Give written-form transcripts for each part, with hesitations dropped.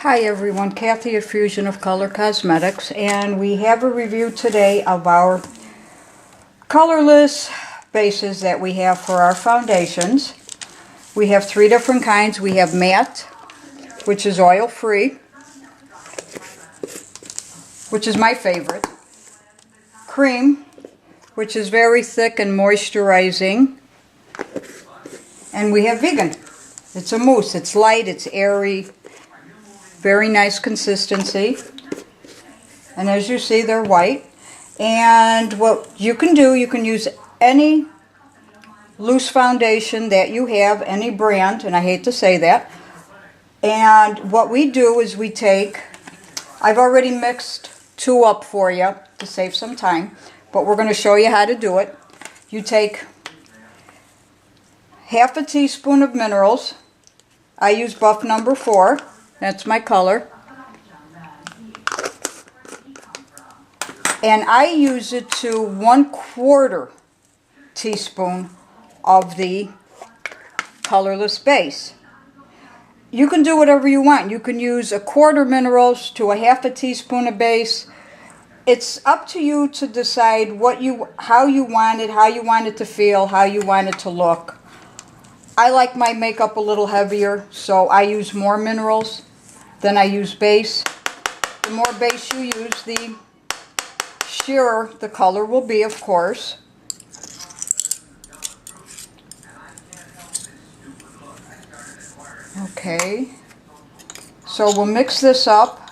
Hi everyone, Kathy at Fusion of Color Cosmetics, and we have a review today of our colorless bases that we have for our foundations. We have three different kinds. We have matte, which is oil-free, which is my favorite. Cream, which is very thick and moisturizing. And we have vegan. It's a mousse. It's light, it's airy. Very nice consistency, and as you see, they're white. And what you can do, you can use any loose foundation that you have, any brand, and I hate to say that. And what we do is we take, I've already mixed two up for you to save some time, but we're going to show you how to do it. You take half a teaspoon of minerals. I use buff number 4. That's my color. And I use it to 1/4 teaspoon of the colorless base. You can do whatever you want. You can use 1/4 minerals to a half a teaspoon of base. It's up to you to decide how you want it to feel, how you want it to look. I like my makeup a little heavier, so I use more minerals. Then I use base. The more base you use, the sheerer the color will be, of course. Okay, so we'll mix this up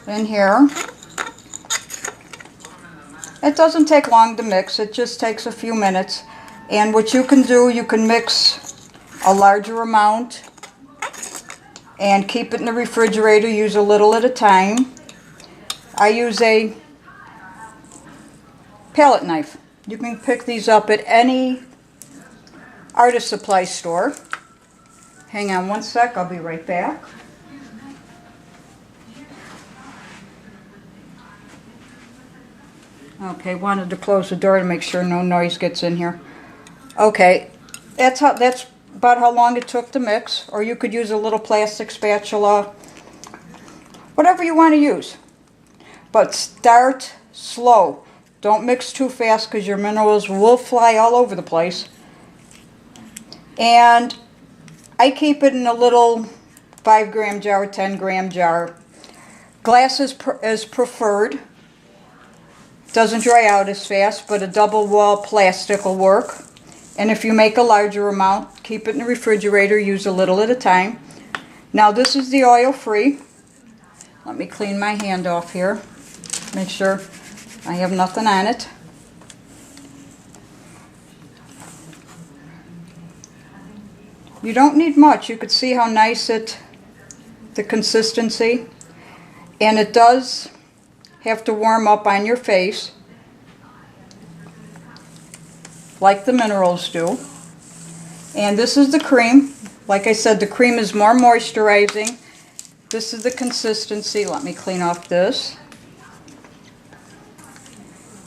in here. It doesn't take long to mix, it just takes a few minutes. And what you can do, you can mix a larger amount and keep it in the refrigerator. Use a little at a time. I use a palette knife. You can pick these up at any artist supply store. Hang on one sec, I'll be right back. Okay, wanted to close the door to make sure no noise gets in here. Okay, that's about how long it took to mix, or you could use a little plastic spatula, whatever you want to use. But start slow. Don't mix too fast because your minerals will fly all over the place. And I keep it in a little 5-gram jar, 10-gram jar. Glass is preferred. Doesn't dry out as fast, but a double wall plastic will work. And if you make a larger amount, keep it in the refrigerator, use a little at a time. Now this is the oil-free. Let me clean my hand off here. Make sure I have nothing on it. You don't need much. You could see how nice the consistency. And it does have to warm up on your face, like the minerals do. And this is the cream. Like I said, the cream is more moisturizing. This is the consistency. Let me clean off this.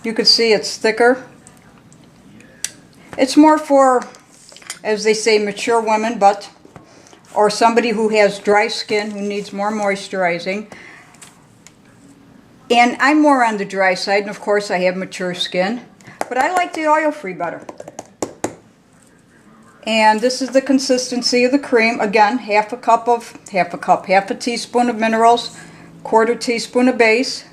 You can see it's thicker. It's more for, as they say, mature women, or somebody who has dry skin who needs more moisturizing. And I'm more on the dry side, and of course I have mature skin. But I like the oil-free better. And this is the consistency of the cream. Again, half a teaspoon of minerals, 1/4 teaspoon of base.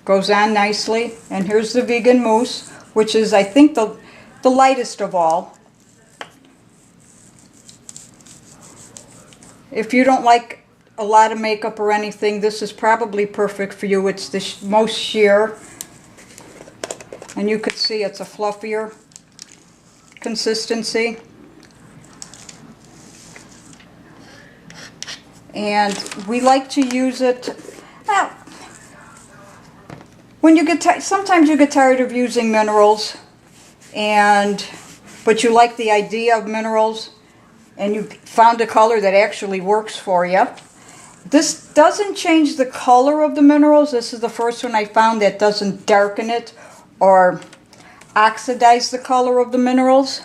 Goes on nicely. And here's the vegan mousse, which is, I think, the lightest of all. If you don't like a lot of makeup or anything, this is probably perfect for you. It's the most sheer, and you could see it's a fluffier consistency. And we like to use it, well, when you get sometimes you get tired of using minerals, but you like the idea of minerals, and you found a color that actually works for you. This doesn't change the color of the minerals. This is the first one I found that doesn't darken it or oxidize the color of the minerals.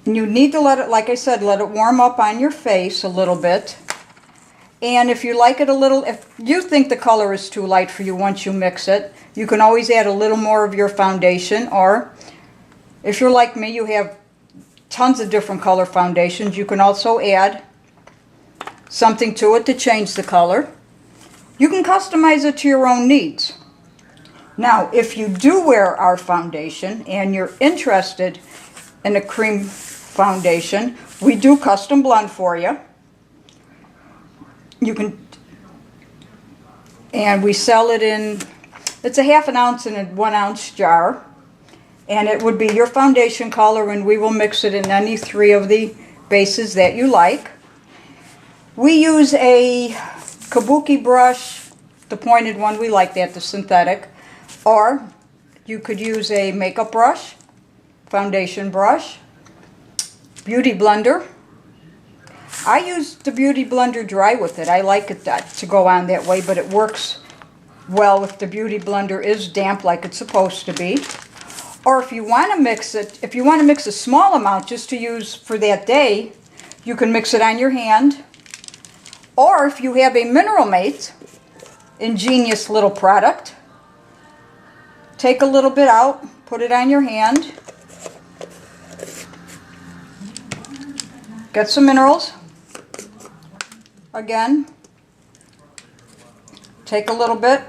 And you need to let it, like I said, let it warm up on your face a little bit. And if you like it a little, if you think the color is too light for you once you mix it, you can always add a little more of your foundation. Or if you're like me, you have tons of different color foundations, you can also add something to it to change the color. You can customize it to your own needs. Now, if you do wear our foundation and you're interested in a cream foundation, we do custom blend for you. You can, and we sell it in, it's a 1/2 ounce in a 1 ounce jar. And it would be your foundation color, and we will mix it in any 3 of the bases that you like. We use a kabuki brush, the pointed one, we like that, the synthetic. Or you could use a makeup brush, foundation brush, beauty blender. I use the beauty blender dry with it. I like it to go on that way, but it works well if the beauty blender is damp like it's supposed to be. Or if you want to mix it, if you want to mix a small amount just to use for that day, you can mix it on your hand. Or if you have a Mineral Mate, ingenious little product, take a little bit out, put it on your hand, get some minerals, again, take a little bit,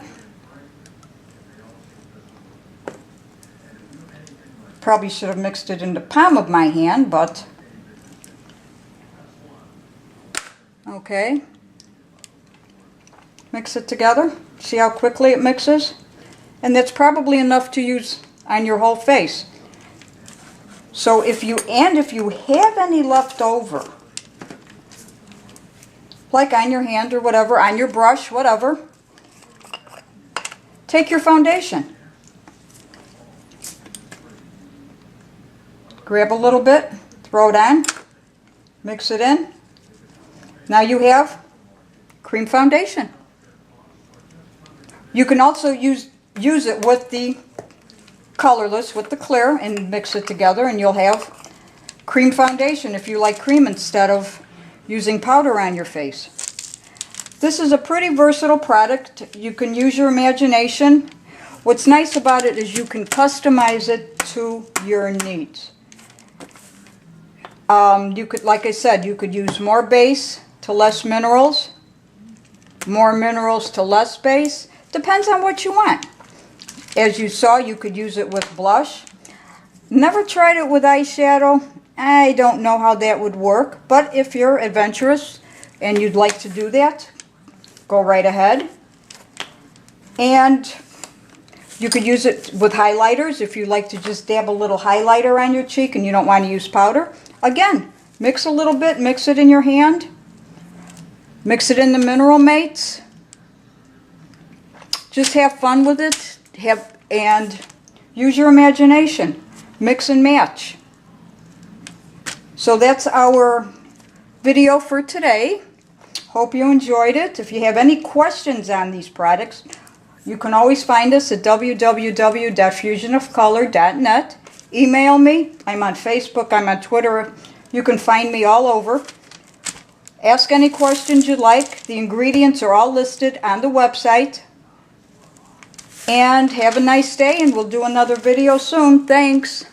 probably should have mixed it in the palm of my hand, but okay, mix it together, see how quickly it mixes? And that's probably enough to use on your whole face. So if you have any left over, like on your hand or whatever, on your brush, whatever, take your foundation. Grab a little bit, throw it on, mix it in. Now you have cream foundation. You can also use it with the Colorless, with the clear, and mix it together, and you'll have cream foundation if you like cream instead of using powder on your face. This is a pretty versatile product. You can use your imagination. What's nice about it is you can customize it to your needs. You could, like I said, you could use more base to less minerals, more minerals to less base. Depends on what you want. As you saw, you could use it with blush. Never tried it with eyeshadow. I don't know how that would work, but if you're adventurous and you'd like to do that, go right ahead. And you could use it with highlighters if you like to just dab a little highlighter on your cheek and you don't want to use powder. Again, mix a little bit, mix it in your hand, mix it in the Mineral Mates. Just have fun with it, and use your imagination. Mix and match. So that's our video for today. Hope you enjoyed it. If you have any questions on these products, you can always find us at www.fusionofcolor.net. Email me. I'm on Facebook. I'm on Twitter. You can find me all over. Ask any questions you'd like. The ingredients are all listed on the website. And have a nice day, and we'll do another video soon. Thanks.